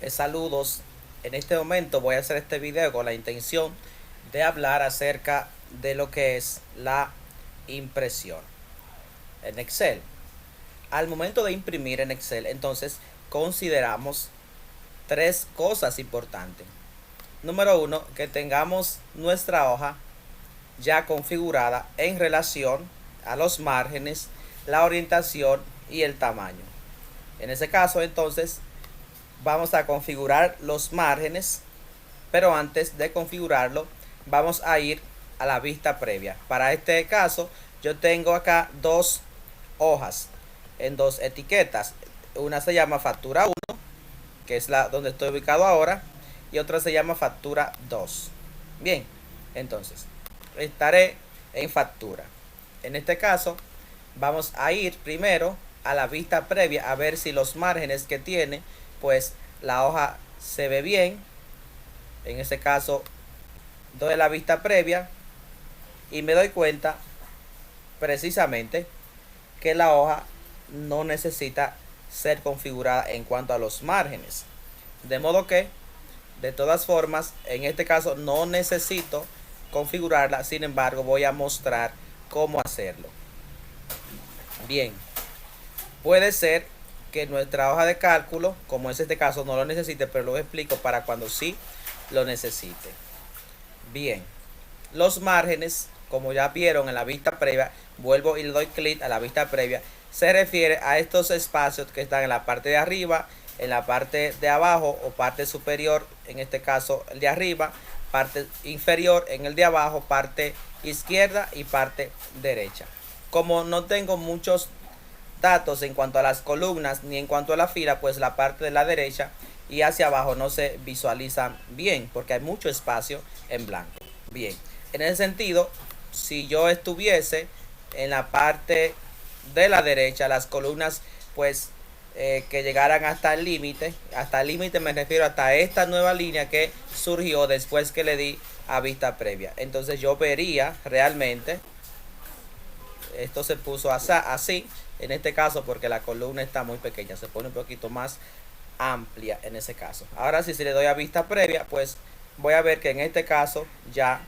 Saludos. En este momento voy a hacer este video con la intención de hablar acerca de lo que es la impresión en Excel. Al momento de imprimir en Excel, entonces consideramos tres cosas importantes. Número uno, que tengamos nuestra hoja ya configurada en relación a los márgenes, la orientación y el tamaño. En ese caso, entonces, vamos a configurar los márgenes, pero antes de configurarlo vamos a ir a la vista previa. Para este caso yo tengo acá dos hojas en dos etiquetas. Una se llama factura 1, que es la donde estoy ubicado ahora, y otra se llama factura 2. Bien, entonces estaré en factura. En este caso vamos a ir primero a la vista previa a ver si los márgenes que tiene, pues la hoja se ve bien. En este caso doy la vista previa y me doy cuenta precisamente que la hoja no necesita ser configurada en cuanto a los márgenes, de modo que de todas formas en este caso no necesito configurarla. Sin embargo, voy a mostrar cómo hacerlo. Bien, puede ser que nuestra hoja de cálculo, como es este caso, no lo necesite, pero lo explico para cuando sí lo necesite. Bien, los márgenes, como ya vieron en la vista previa, vuelvo y le doy clic a la vista previa, se refiere a estos espacios que están en la parte de arriba, en la parte de abajo o parte superior, en este caso el de arriba, parte inferior en el de abajo, parte izquierda y parte derecha. Como no tengo muchos datos en cuanto a las columnas ni en cuanto a la fila, pues la parte de la derecha y hacia abajo no se visualizan bien porque hay mucho espacio en blanco. Bien, en ese sentido, si yo estuviese en la parte de la derecha, las columnas pues que llegaran hasta el límite me refiero hasta esta nueva línea que surgió después que le di a vista previa. Entonces yo vería realmente, esto se puso así en este caso porque la columna está muy pequeña, se pone un poquito más amplia en ese caso. Ahora si le doy a vista previa, pues voy a ver que en este caso ya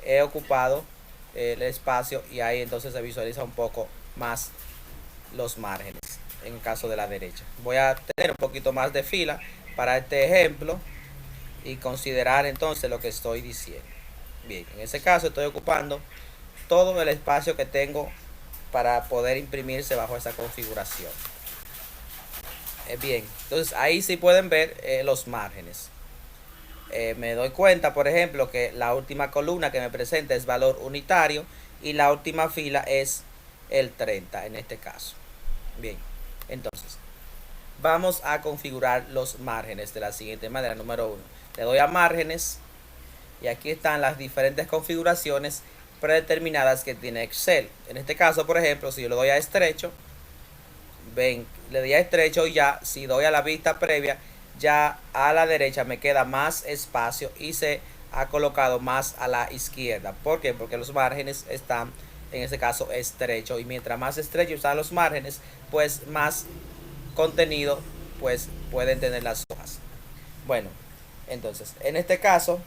he ocupado el espacio y ahí entonces se visualiza un poco más los márgenes en el caso de la derecha. Voy a tener un poquito más de fila para este ejemplo y considerar entonces lo que estoy diciendo. Bien, en ese caso estoy ocupando todo el espacio que tengo para poder imprimirse bajo esa configuración. Bien, entonces ahí sí pueden ver los márgenes. Me doy cuenta, por ejemplo, que la última columna que me presenta es valor unitario y la última fila es el 30 en este caso. Bien, entonces vamos a configurar los márgenes de la siguiente manera. Número 1, le doy a márgenes y aquí están las diferentes configuraciones predeterminadas que tiene Excel. En este caso, por ejemplo, si yo le doy a estrecho, ven, le doy a estrecho y ya si doy a la vista previa, ya a la derecha me queda más espacio y se ha colocado más a la izquierda. ¿Por qué? Porque los márgenes están en este caso estrecho y mientras más estrecho están los márgenes, pues más contenido pues pueden tener las hojas. Bueno, entonces en este caso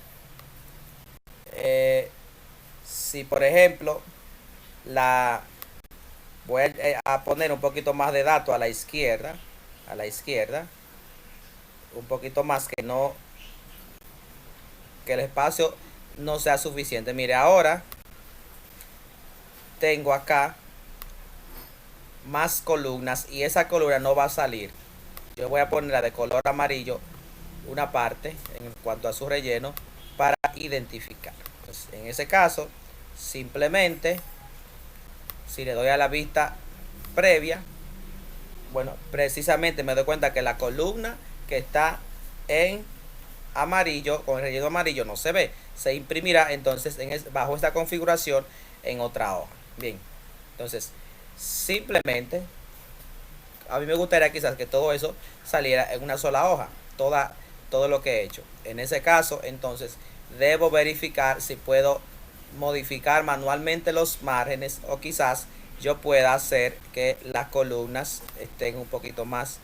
si por ejemplo la voy a poner un poquito más de datos a la izquierda, un poquito más, que no, que el espacio no sea suficiente. Mire, ahora tengo acá más columnas y esa columna no va a salir. Yo voy a ponerla de color amarillo una parte en cuanto a su relleno para identificar. Entonces, en ese caso simplemente si le doy a la vista previa, bueno, precisamente me doy cuenta que la columna que está en amarillo, con el relleno amarillo, no se ve, se imprimirá entonces bajo esta configuración en otra hoja. Bien, entonces simplemente a mí me gustaría quizás que todo eso saliera en una sola hoja, todo lo que he hecho. En ese caso entonces debo verificar si puedo modificar manualmente los márgenes o quizás yo pueda hacer que las columnas estén un poquito más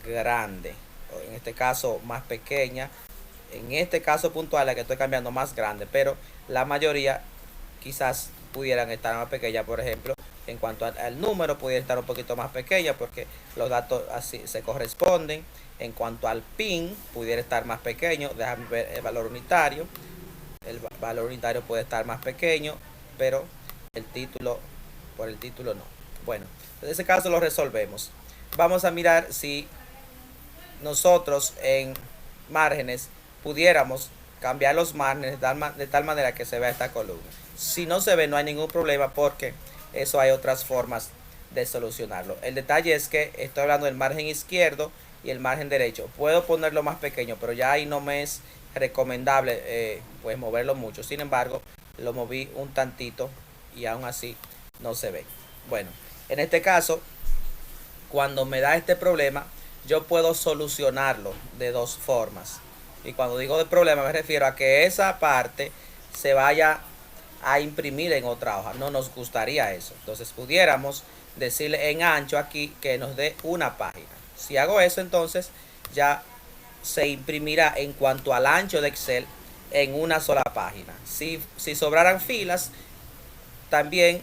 grandes o en este caso más pequeña, en este caso puntual la que estoy cambiando más grande, pero la mayoría quizás pudieran estar más pequeñas. Por ejemplo, en cuanto al número pudiera estar un poquito más pequeña porque los datos así se corresponden. En cuanto al pin pudiera estar más pequeño. Déjame ver el valor unitario. El valor unitario puede estar más pequeño, pero el título, por el título no. Bueno, en ese caso lo resolvemos. Vamos a mirar si nosotros en márgenes pudiéramos cambiar los márgenes de tal manera que se vea esta columna. Si no se ve, no hay ningún problema porque eso hay otras formas de solucionarlo. El detalle es que estoy hablando del margen izquierdo y el margen derecho. Puedo ponerlo más pequeño, pero ya ahí no me es recomendable pues moverlo mucho. Sin embargo, lo moví un tantito y aún así no se ve. Bueno, en este caso, cuando me da este problema, yo puedo solucionarlo de dos formas. Y cuando digo de problema me refiero a que esa parte se vaya a imprimir en otra hoja. No nos gustaría eso. Entonces pudiéramos decirle en ancho aquí que nos dé una página. Si hago eso, entonces ya se imprimirá en cuanto al ancho de Excel en una sola página. Si sobraran filas, también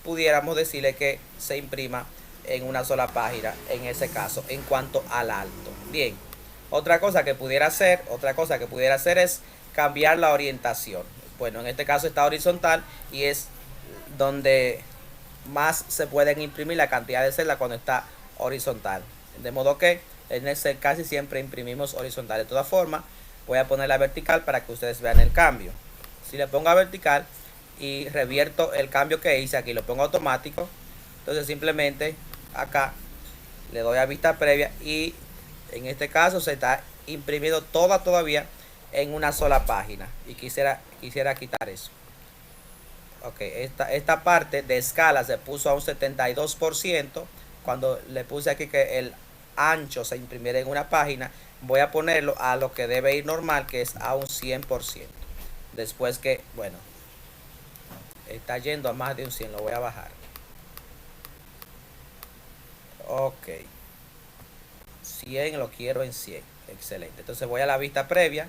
pudiéramos decirle que se imprima en una sola página en ese caso en cuanto al alto. Bien, otra cosa que pudiera hacer es cambiar la orientación. Bueno, en este caso está horizontal y es donde más se pueden imprimir la cantidad de celdas cuando está horizontal. De modo que en ese casi siempre imprimimos horizontal. De todas formas, voy a ponerla vertical para que ustedes vean el cambio. Si le pongo a vertical y revierto el cambio que hice, aquí lo pongo automático. Entonces simplemente acá le doy a vista previa y en este caso se está imprimiendo todavía en una sola página. Y quisiera quitar eso. Ok, esta parte de escala se puso a un 72%. Cuando le puse aquí que el ancho se imprimiera en una página, voy a ponerlo a lo que debe ir normal, que es a un 100%. Después que, bueno, está yendo a más de un 100, lo voy a bajar. Ok, 100 lo quiero en 100. Excelente. Entonces voy a la vista previa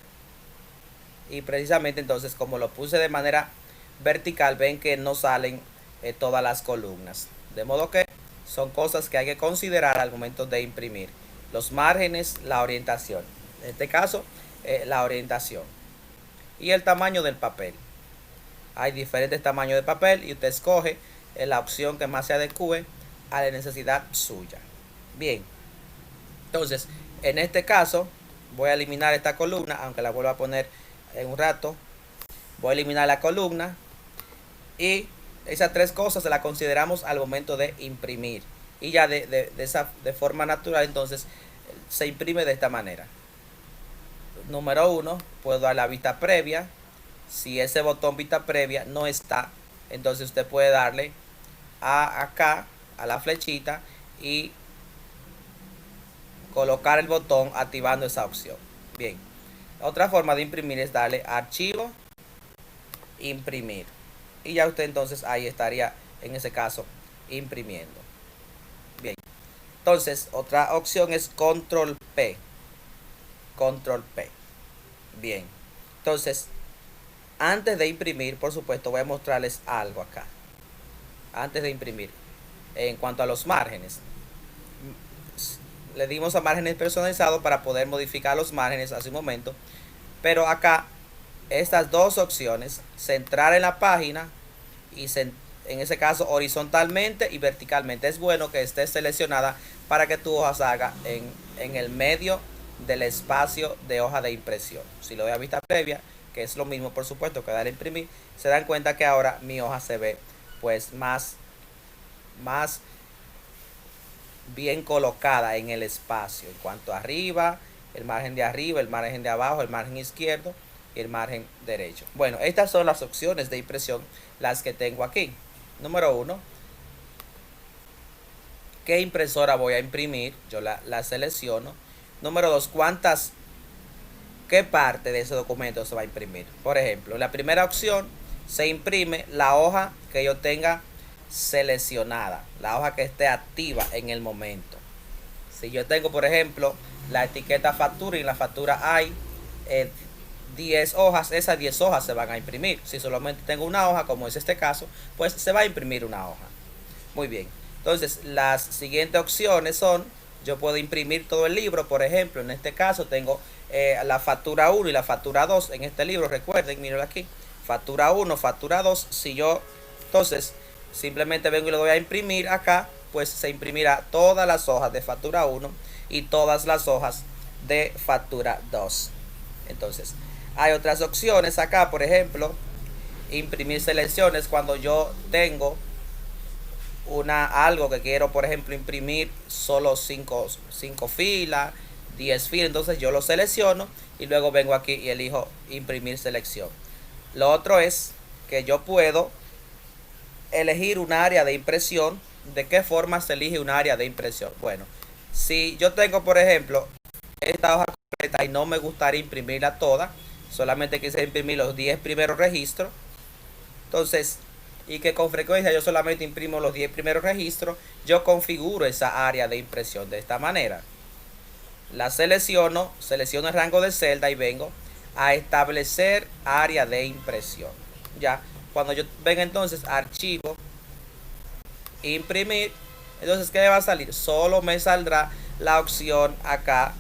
y precisamente entonces como lo puse de manera vertical, ven que no salen todas las columnas. De modo que son cosas que hay que considerar al momento de imprimir. Los márgenes, la orientación. En este caso, la orientación. Y el tamaño del papel. Hay diferentes tamaños de papel y usted escoge la opción que más se adecue a la necesidad suya. Bien. Entonces, en este caso, voy a eliminar esta columna, aunque la vuelva a poner en un rato. Voy a eliminar la columna y esas tres cosas se las consideramos al momento de imprimir. Y ya de forma natural, entonces, se imprime de esta manera. Número 1, puedo dar la vista previa. Si ese botón vista previa no está, entonces usted puede darle acá, a la flechita y colocar el botón activando esa opción. Bien, otra forma de imprimir es darle archivo, imprimir. Y ya usted entonces ahí estaría en ese caso imprimiendo. Bien, entonces otra opción es control P. Control P. Bien, entonces antes de imprimir, por supuesto, voy a mostrarles algo acá. Antes de imprimir, en cuanto a los márgenes, le dimos a márgenes personalizados para poder modificar los márgenes hace un momento. Pero acá, estas dos opciones, centrar en la página y en ese caso horizontalmente y verticalmente, es bueno que esté seleccionada para que tu hoja salga en el medio del espacio de hoja de impresión. Si lo doy a vista previa, que es lo mismo por supuesto que dar a imprimir, se dan cuenta que ahora mi hoja se ve pues más bien colocada en el espacio en cuanto a arriba, el margen de arriba, el margen de abajo, el margen izquierdo y el margen derecho. Bueno, estas son las opciones de impresión, las que tengo aquí. Número 1, ¿qué impresora voy a imprimir? Yo la selecciono. Número 2, ¿qué parte de ese documento se va a imprimir? Por ejemplo, la primera opción se imprime la hoja que yo tenga seleccionada, la hoja que esté activa en el momento. Si yo tengo, por ejemplo, la etiqueta factura y en la factura hay 10 hojas, esas 10 hojas se van a imprimir. Si solamente tengo una hoja, como es este caso, pues se va a imprimir una hoja. Muy bien, entonces las siguientes opciones son, yo puedo imprimir todo el libro, por ejemplo, en este caso tengo la factura 1 y la factura 2 en este libro, recuerden, miren aquí, factura 1, factura 2, si yo, entonces, simplemente vengo y le doy a imprimir acá, pues se imprimirá todas las hojas de factura 1 y todas las hojas de factura 2. Entonces, hay otras opciones acá, por ejemplo, imprimir selecciones cuando yo tengo algo que quiero, por ejemplo, imprimir solo 5 filas, 10 filas, entonces yo lo selecciono y luego vengo aquí y elijo imprimir selección. Lo otro es que yo puedo elegir un área de impresión. ¿De qué forma se elige un área de impresión? Bueno, si yo tengo, por ejemplo, esta hoja completa y no me gustaría imprimirla toda, solamente quise imprimir los 10 primeros registros, entonces, y que con frecuencia yo solamente imprimo los 10 primeros registros, yo configuro esa área de impresión de esta manera. La selecciono el rango de celda y vengo a establecer área de impresión. Ya, cuando yo venga entonces archivo, imprimir, entonces ¿qué me va a salir? Solo me saldrá la opción acá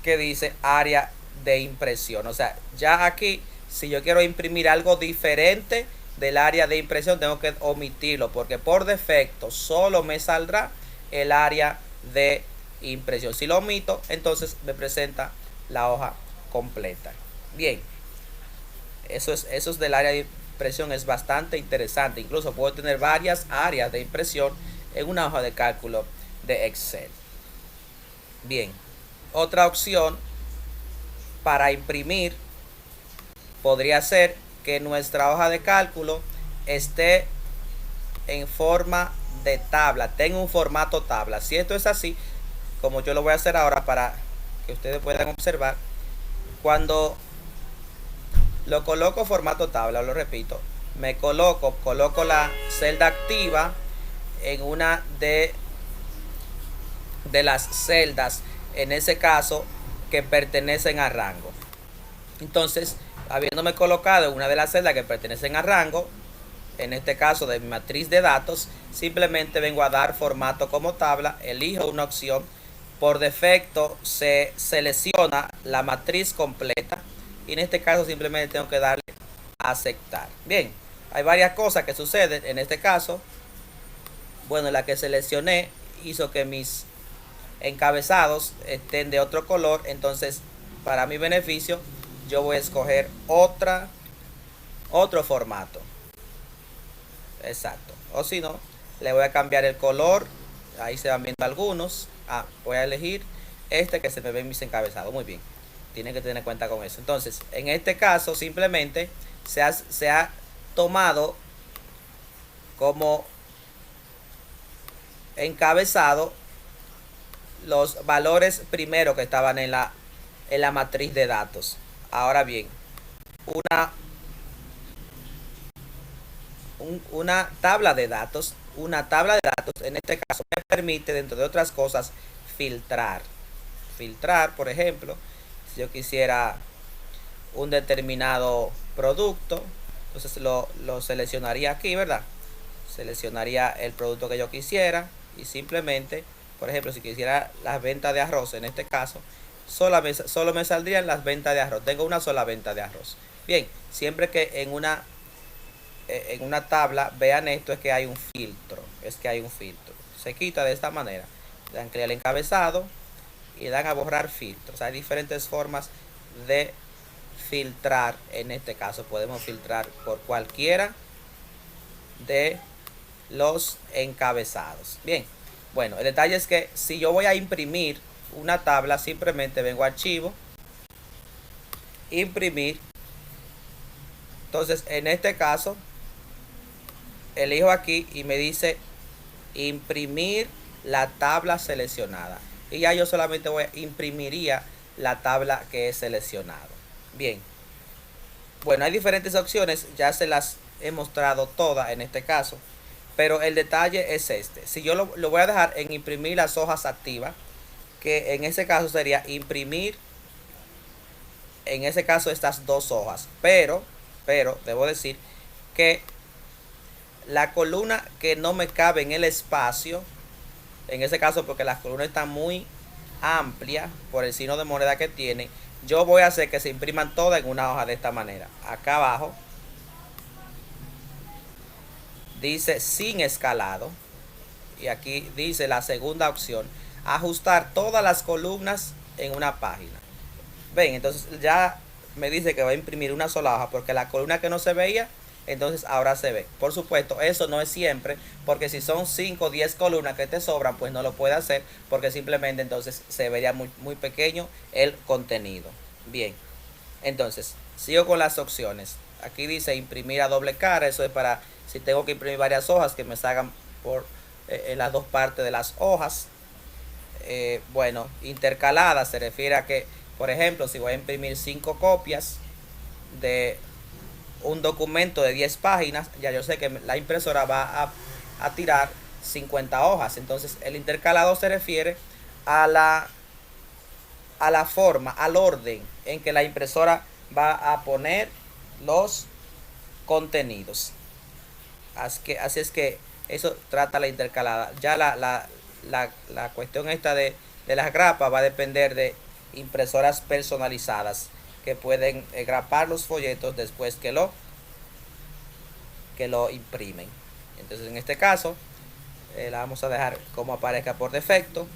que dice área de impresión. O sea, ya aquí, si yo quiero imprimir algo diferente del área de impresión, tengo que omitirlo, porque por defecto solo me saldrá el área de impresión. Si lo omito, entonces me presenta la hoja completa. Bien, eso es del área de impresión, es bastante interesante. Incluso puedo tener varias áreas de impresión en una hoja de cálculo de Excel. Bien, otra opción para imprimir podría ser que nuestra hoja de cálculo esté en forma de tabla, tenga un formato tabla. Si esto es así, como yo lo voy a hacer ahora para que ustedes puedan observar, cuando lo coloco formato tabla, lo repito, me coloco la celda activa en una de las celdas, en ese caso, que pertenecen a rango. Entonces, habiéndome colocado en una de las celdas que pertenecen a rango, en este caso de mi matriz de datos, simplemente vengo a dar formato como tabla, elijo una opción, por defecto se selecciona la matriz completa y en este caso simplemente tengo que darle a aceptar. Bien, hay varias cosas que suceden en este caso. Bueno, la que seleccioné hizo que mis encabezados estén de otro color, entonces para mi beneficio yo voy a escoger otro formato. Exacto. O si no, le voy a cambiar el color. Ahí se van viendo algunos. Voy a elegir este que se me ven mis encabezados. Muy bien. Tienen que tener cuenta con eso. Entonces, en este caso, simplemente se ha tomado como encabezado los valores primero que estaban en la matriz de datos. Ahora bien, una tabla de datos, en este caso me permite, dentro de otras cosas, filtrar. Por ejemplo, si yo quisiera un determinado producto, entonces lo seleccionaría aquí, ¿verdad? Seleccionaría el producto que yo quisiera y simplemente, por ejemplo, si quisiera las ventas de arroz, en este caso, solo me saldrían las ventas de arroz. Tengo una sola venta de arroz. Bien, siempre que en una tabla vean esto, es que hay un filtro. Se quita de esta manera. Dan clic al encabezado y dan a borrar filtros. Hay diferentes formas de filtrar. En este caso podemos filtrar por cualquiera de los encabezados. Bien, bueno, el detalle es que si yo voy a imprimir una tabla, simplemente vengo a archivo, imprimir. Entonces, en este caso, elijo aquí y me dice imprimir la tabla seleccionada. Y ya yo solamente imprimiría la tabla que he seleccionado. Bien. Bueno, hay diferentes opciones, ya se las he mostrado todas en este caso. Pero el detalle es este. Si yo lo voy a dejar en imprimir las hojas activas, que en ese caso sería imprimir, en ese caso, estas dos hojas. Pero debo decir que la columna que no me cabe en el espacio, en ese caso porque la columna está muy amplia por el signo de moneda que tiene, yo voy a hacer que se impriman todas en una hoja de esta manera. Acá abajo dice sin escalado, y aquí dice la segunda opción, ajustar todas las columnas en una página. Ven, entonces ya me dice que va a imprimir una sola hoja porque la columna que no se veía, entonces ahora se ve. Por supuesto, eso no es siempre, porque si son 5 o 10 columnas que te sobran, pues no lo puede hacer, porque simplemente entonces se vería muy pequeño el contenido. Bien, entonces sigo con las opciones. Aquí dice imprimir a doble cara, eso es para si tengo que imprimir varias hojas que me salgan por en las dos partes de las hojas. Bueno, intercalada se refiere a que, por ejemplo, si voy a imprimir 5 copias de un documento de 10 páginas, ya yo sé que la impresora va a tirar 50 hojas. Entonces el intercalado se refiere a la forma, al orden en que la impresora va a poner los contenidos. Así es que eso trata la intercalada. Ya la cuestión esta de las grapas va a depender de impresoras personalizadas que pueden grapar los folletos después que lo imprimen. Entonces en este caso la vamos a dejar como aparezca por defecto.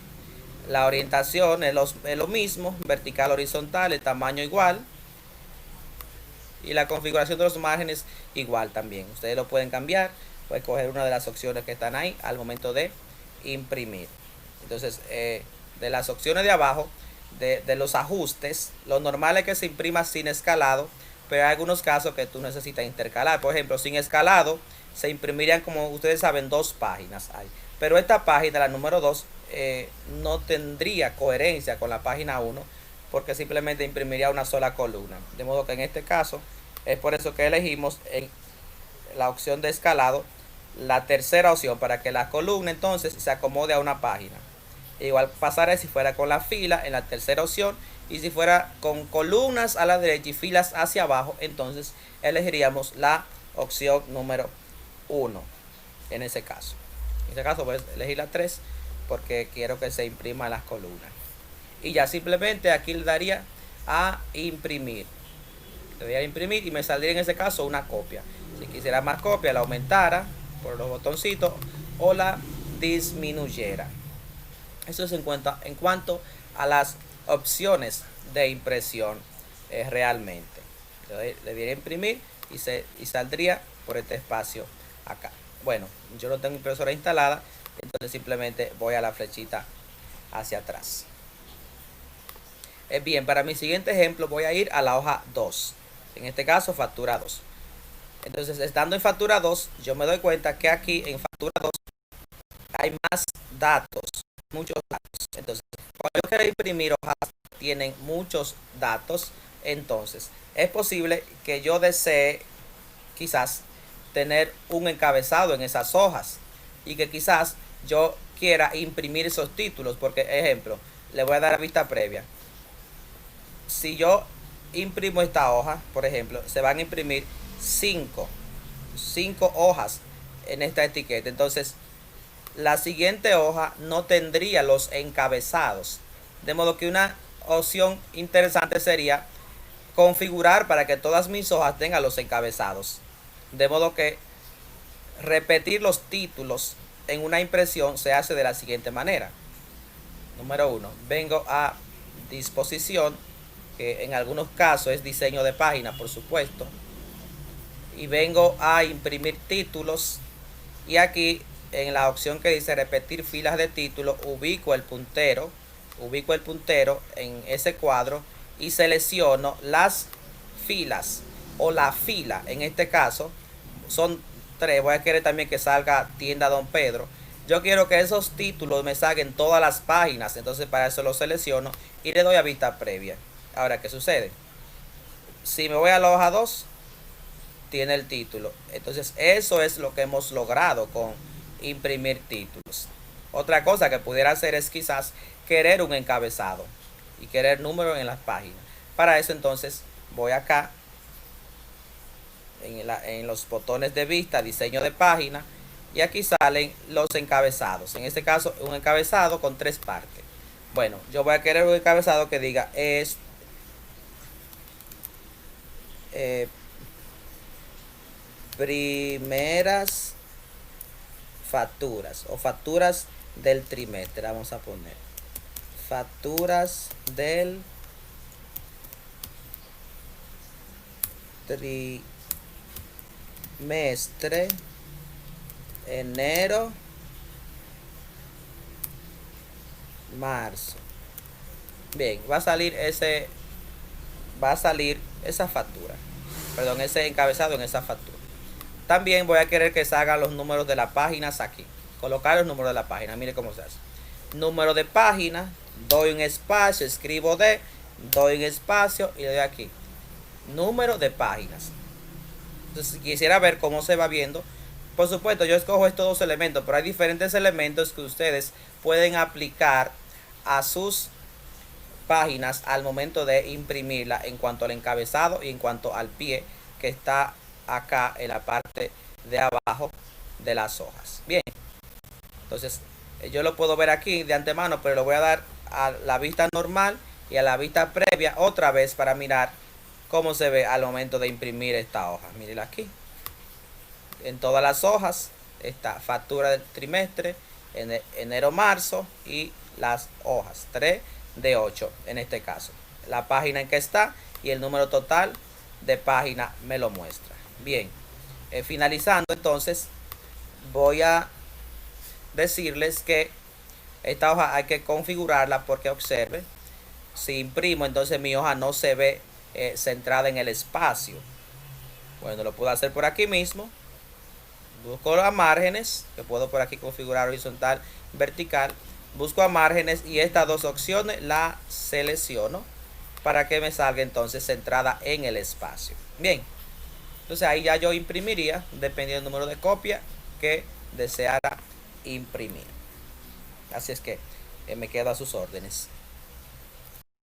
La orientación es lo mismo, vertical, horizontal, el tamaño igual, y la configuración de los márgenes igual también. Ustedes lo pueden cambiar, pueden coger una de las opciones que están ahí al momento de imprimir. Entonces de las opciones de abajo, de los ajustes, lo normal es que se imprima sin escalado, pero hay algunos casos que tú necesitas intercalar. Por ejemplo, sin escalado se imprimirían, como ustedes saben, 2 páginas ahí. Pero esta página, la número 2, no tendría coherencia con la página 1, porque simplemente imprimiría una sola columna. De modo que en este caso es por eso que elegimos en la opción de escalado la tercera opción, para que la columna entonces se acomode a una página. Igual pasará si fuera con la fila en la tercera opción, y si fuera con columnas a la derecha y filas hacia abajo, entonces elegiríamos la opción número 1 en ese caso. En este caso voy a elegir la 3 porque quiero que se imprima las columnas. Y ya simplemente aquí le daría a imprimir. Le daría a imprimir y me saldría en ese caso una copia. Si quisiera más copia, la aumentara por los botoncitos o la disminuyera. Eso es en cuanto a las opciones de impresión realmente. Le diría imprimir y saldría por este espacio acá. Bueno, yo no tengo impresora instalada, entonces simplemente voy a la flechita hacia atrás. Bien, para mi siguiente ejemplo voy a ir a la hoja 2. En este caso, factura 2. Entonces, estando en factura 2, yo me doy cuenta que aquí en factura 2 hay más datos, muchos datos. Entonces, cuando yo quiero imprimir hojas que tienen muchos datos, entonces es posible que yo desee quizás tener un encabezado en esas hojas y que quizás yo quiera imprimir esos títulos, porque ejemplo, le voy a dar a vista previa. Si yo imprimo esta hoja, por ejemplo, se van a imprimir 5 hojas en esta etiqueta. Entonces la siguiente hoja no tendría los encabezados, de modo que una opción interesante sería configurar para que todas mis hojas tengan los encabezados, de modo que repetir los títulos en una impresión se hace de la siguiente manera. Número 1, vengo a disposición, que en algunos casos es diseño de página, por supuesto, y vengo a imprimir títulos, y aquí en la opción que dice repetir filas de títulos ubico el puntero en ese cuadro y selecciono las filas o la fila. En este caso son 3, voy a querer también que salga tienda Don Pedro. Yo quiero que esos títulos me salgan todas las páginas, entonces para eso lo selecciono y le doy a vista previa. Ahora, ¿qué sucede? Si me voy a la hoja 2, tiene el título. Entonces eso es lo que hemos logrado con imprimir títulos. Otra cosa que pudiera hacer es quizás querer un encabezado y querer números en las páginas. Para eso entonces voy acá en los botones de vista, diseño de página, y aquí salen los encabezados. En este caso un encabezado con 3 partes. Bueno, yo voy a querer un encabezado que diga primeras facturas o facturas del trimestre. Vamos a poner facturas del trimestre enero, marzo. Bien, va a salir esa factura, perdón, ese encabezado en esa factura. También voy a querer que salgan los números de las páginas aquí. Colocar los números de la página. Mire cómo se hace. Número de página. Doy un espacio. Escribo doy un espacio y le doy aquí. Número de páginas. Entonces, si quisiera ver cómo se va viendo. Por supuesto, yo escojo estos dos elementos. Pero hay diferentes elementos que ustedes pueden aplicar a sus páginas al momento de imprimirla, en cuanto al encabezado y en cuanto al pie que está acá en la parte de abajo de las hojas. Bien, entonces yo lo puedo ver aquí de antemano, pero lo voy a dar a la vista normal y a la vista previa otra vez para mirar cómo se ve al momento de imprimir esta hoja. Mírenla aquí. En todas las hojas está factura del trimestre, enero, marzo, y las hojas 3 de 8 en este caso. La página en que está y el número total de página me lo muestra. Bien, finalizando entonces voy a decirles que esta hoja hay que configurarla, porque observe, si imprimo entonces mi hoja no se ve centrada en el espacio. Bueno, lo puedo hacer por aquí mismo. Busco las márgenes, que puedo por aquí configurar horizontal, vertical. Busco a márgenes y estas dos opciones la selecciono para que me salga entonces centrada en el espacio. Bien, entonces ahí ya yo imprimiría dependiendo del número de copia que deseara imprimir. Así es que me quedo a sus órdenes.